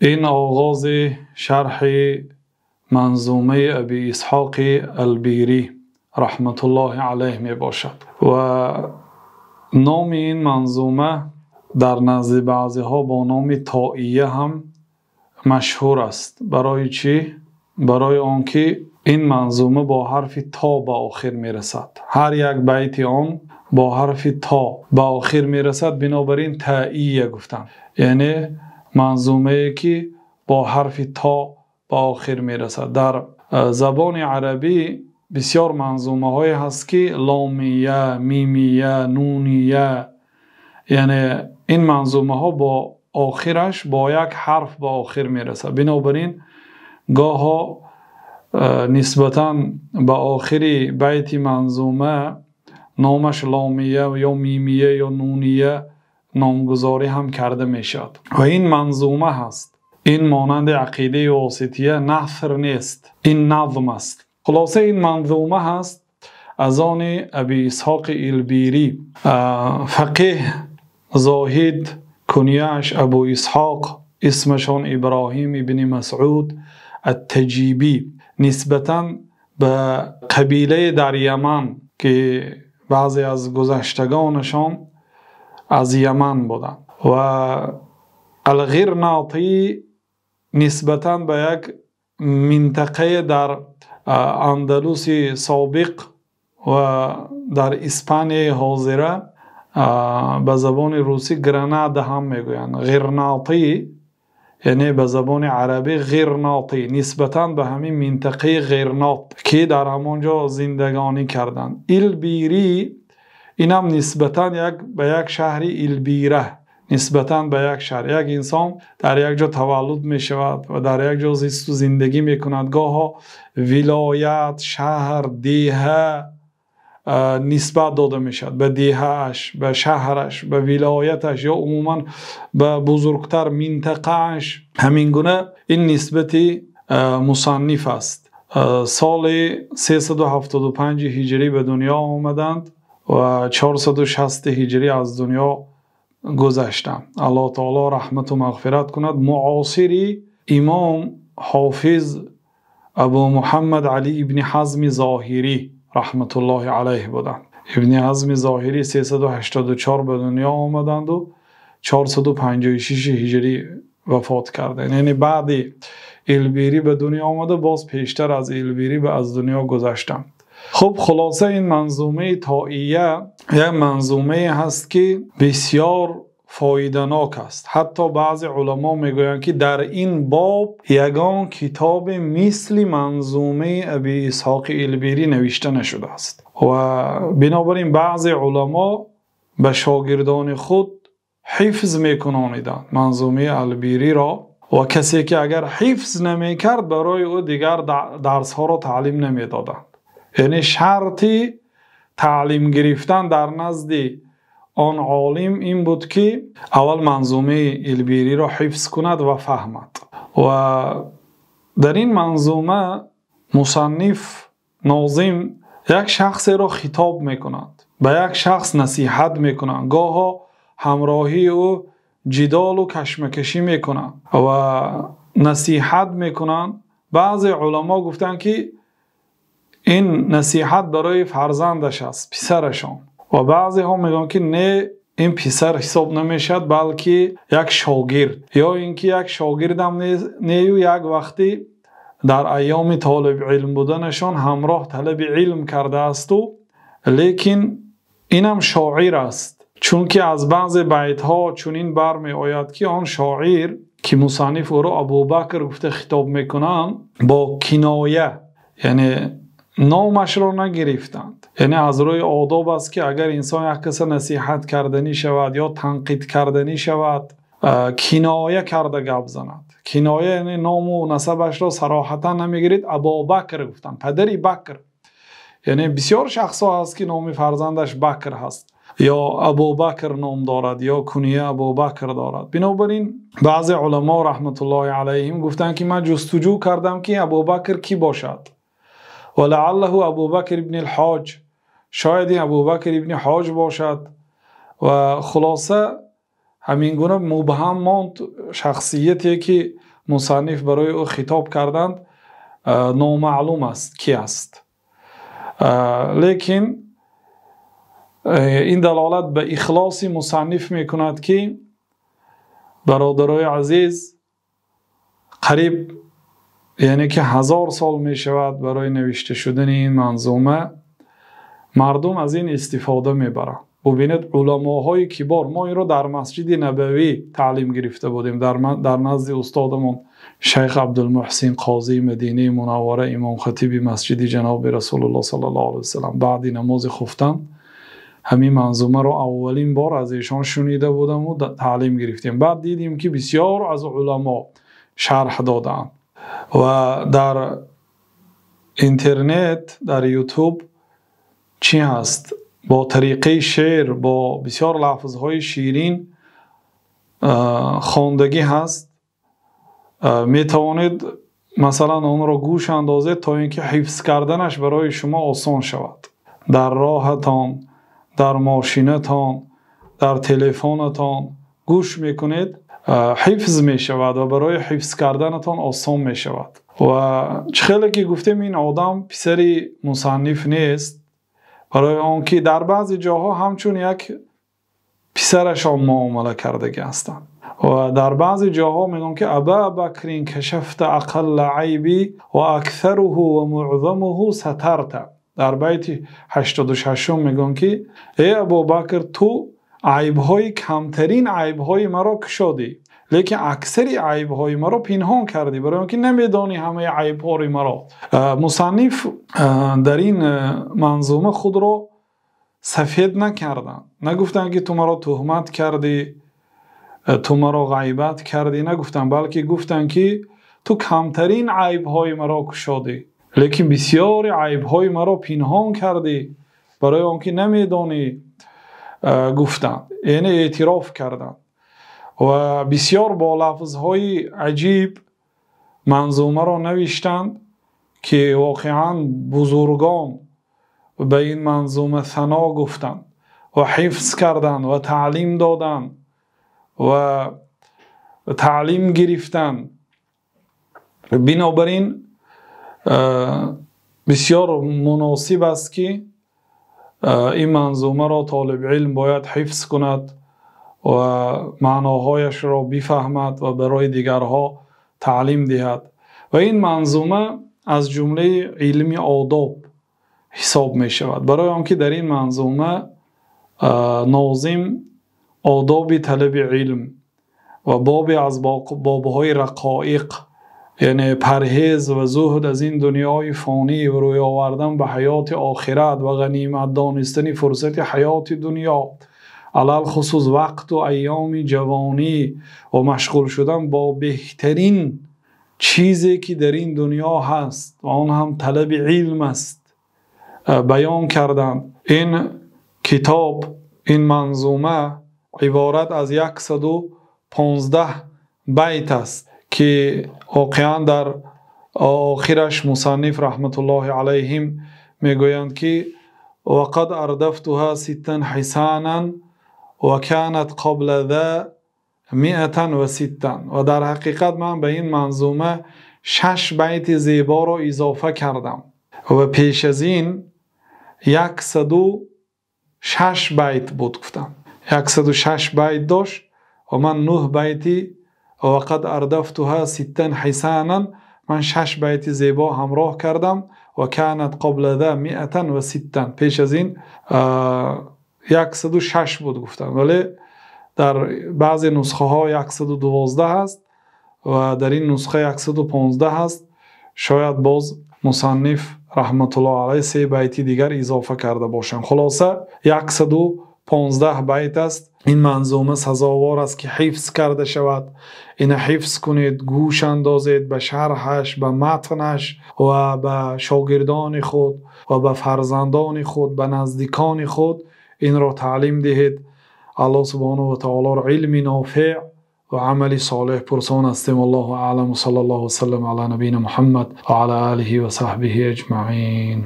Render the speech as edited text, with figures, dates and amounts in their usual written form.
این آغاز شرح منظومه ابی اسحاق البیری رحمت الله علیه می باشد و نام این منظومه در نزد بعضی ها با نام طائیه هم مشهور است. برای چی؟ برای آنکه این منظومه با حرف تا به آخر می رسد. هر یک بیت آن با حرف تا به آخر می رسد، بنابراین طائیه گفتند. یعنی منظومه که با حرف تا به آخر می رسد. در زبان عربی بسیار منظومه های هست که لامیه، میمیه، نونیه، یعنی این منظومه ها با آخرش با یک حرف به آخر می رسد. بنابراین گاه ها نسبتاً به آخری بیت منظومه نامش لامیه یا میمیه یا نونیه نامگذاری هم کرده می شود و این منظومه هست. این مانند عقیده واسطیه نثر نیست، این نظم است. خلاصه این منظومه هست از آن ابی اسحاق البیری، فقیه زاهد، کنیه‌اش ابو اسحاق، اسمشان ابراهیم ابن مسعود التجیبی، نسبتاً به قبیله در یمن که بعضی از گذشتگانشان از یمن بودند و الغرناطی نسبتاً به یک منطقه در اندلس سابق و در اسپانیای حاضره به زبان روسی گرناد هم میگویند. غرناطی یعنی به زبان عربی غرناطی، نسبتاً به همین منطقه غرناط که در همانجا زندگانی کردند. البیری اینم نسبتاً به یک شهر البیره، نسبتاً به یک شهر. یک انسان در یک جا تولد می شود و در یک جا زیست و زندگی می کند. گاه ها ولایت، شهر، دیه نسبت داده می شود به دیهش، به شهرش، به ولایتش یا عموما به بزرگتر منطقهش. همین گونه این نسبتی مصنف است. سال 375 هجری به دنیا آمدند و 460 هجری از دنیا گذشتند. الله تعالی رحمت و مغفرت کند. معاصری امام حافظ ابو محمد علی ابن حزم ظاهری رحمت الله علیه بودند. ابن حزم ظاهری 384 به دنیا آمدند و 456 هجری وفات کردند. یعنی بعد البیری به دنیا آمده، باز پیشتر از البیری از دنیا گذشتند. خب خلاصه این منظومه طائیه یک منظومه هست که بسیار فایده‌ناک است. حتی بعضی علما میگویند که در این باب یگان کتاب مثل منظومه ابی اسحاق البیری نوشته نشده است و بنابراین بعضی علما به شاگردان خود حفظ میکنانیدند منظومه البیری را و کسی که اگر حفظ نمیکرد برای او دیگر درس ها را تعلیم نمیدادند. یعنی شرطی تعلیم گرفتن در نزد آن عالم این بود که اول منظومه البیری را حفظ کند و فهمد. و در این منظومه مصنف ناظم یک شخص را خطاب میکند، به یک شخص نصیحت میکنند، گاه همراهی او جدال و کشمکشی میکنند و نصیحت میکنند. بعضی علما گفتند که این نصیحت برای فرزندش است، پسرشان، و بعضی ها میگن که نه، این پسر حساب نمیشد بلکه یک شاگرد، یا اینکه یک شاگرد هم نه یک وقتی در ایام طالب علم بودنشان همراه طلب علم کرده است و لیکن اینم شاعر است، چون که از بعض بیت ها چنین برمی آید که آن شاعر که مصنف او را ابوبکر گفته خطاب میکنن با کنایه، یعنی نامش را نگرفتند. یعنی از روی آداب است که اگر انسان یک کس نصیحت کردنی شود یا تنقید کردنی شود کنایه کرده گپ زند. کنایه یعنی نام و نسبش را صراحتا نمیگیرید. ابوبکر گفتن، پدری بکر. یعنی بسیار شخص ها هست که نام فرزندش بکر هست یا ابوبکر نام دارد یا کنیه ابوبکر دارد. بنابراین بعضی علما رحمت الله علیهم گفتند که من جستجو کردم که ابوبکر کی باشد، ولعله ابوبکر ابن الحاج، شاید ابوبکر ابن حاج باشد. و خلاصه همین گونه مبهم ماند شخصیتی که مصنف برای او خطاب کردند نامعلوم است کی است. لیکن این دلالت به اخلاص مصنف میکند که برادرای عزیز قریب یعنی که 1000 سال می شود برای نوشته شدن این منظومه مردم از این استفاده میبرند. ببینید علماهای کبار، ما این رو در مسجد نبوی تعلیم گرفته بودیم در نزد استادمون شیخ عبدالمحسن قاضی مدینه منوره امام خطیب مسجد جناب رسول الله صلی الله علیه وسلم. بعد نماز خفتن همین منظومه رو اولین بار از ایشان شنیده بودم و تعلیم گرفتیم. بعد دیدیم که بسیار از علما شرح دادند و در اینترنت در یوتیوب چی هست با طریقه شعر با بسیار لفظهای شیرین خواندگی هست. می توانید مثلا آن را گوش اندازید تا اینکه حفظ کردنش برای شما آسان شود. در راهتان، در ماشینتان، در تلفنتان گوش میکنید حفظ می شود و برای حفظ کردنتان آسان می شود. و خیلی که گفتیم این آدم پسری مصنف نیست، برای آنکه در بعضی جاها همچون یک پسرشان معامله کرده هستند و در بعضی جاها میگن که ابا بکر کشفت اقل عیبی و اکثره و معظمه سترت. در بیت 86 میگن که ای ابوبکر تو عیبهای کمترین عیبهای مرا کشادی لیکن اکثری عیبهای مرا پنهان کردی برای اینکه نمیدانی همه عیبهای مرا. مصنف در این منظومه خود را سفید نکردن، نگفتن که تو مرا تهمت کردی، تو مرا غیبت کردی، نگفتن، بلکه گفتن که تو کمترین عیبهای مرا کشادی لیکن بسیار عیبهای مرا پنهان کردی برای آنکه نمیدانی. گفتن یعنی اعتراف کردن و بسیار با لفظهای عجیب منظومه را نوشتند که واقعا بزرگان به این منظومه ثنا گفتند و حفظ کردند و تعلیم دادند و تعلیم گرفتند. بنابراین بسیار مناسب است که این منظومه را طالب علم باید حفظ کند و معناهایش را بفهمد و برای دیگرها تعلیم دهد. و این منظومه از جمله علمی آداب حساب می شود، برای آنکه در این منظومه ناظم آداب طلب علم و باب از بابهای رقائق یعنی پرهیز و زهد از این دنیای فانی و روی آوردن به حیات آخرت و غنیمت دانستن فرصت حیات دنیا، علل خصوص وقت و ایام جوانی و مشغول شدن با بهترین چیزی که در این دنیا هست و آن هم طلب علم است بیان کردند. این کتاب، این منظومه عبارت از 115 بیت است که واقعا در آخرش مصنف رحمت الله علیهم میگویند که وقد اردفتها 6 حسانا و کانت قبل ذا 106. و در حقیقت من به این منظومه 6 بیت زیبا را اضافه کردم و پیش از این 106 بیت بود. گفتم 106 بیت داشت و من 9 بیتی وقد اردفتها 6 حسانا من 6 بیت زیبا همراه کردم و کانت قبل ذا 106. پیش از این 106 بود گفتم، ولی در بعضی نسخه ها 112 هست و در این نسخه 115 هست. شاید باز مصنف رحمت الله علیه 3 بیتی دیگر اضافه کرده باشند. خلاصه 115 بیت است. این منظومه سزاوار است که حفظ کرده شود. این حفظ کنید، گوش اندازید به شرحش، به متنش و به شاگردان خود و به فرزندان خود، به نزدیکان خود این را تعلیم دهید. الله سبحانه و تعالی علم نافع و عمل صالح پرسان استیم. الله اعلم و صلی الله وسلم علی نبینا محمد و علی آله و صحبه اجمعین.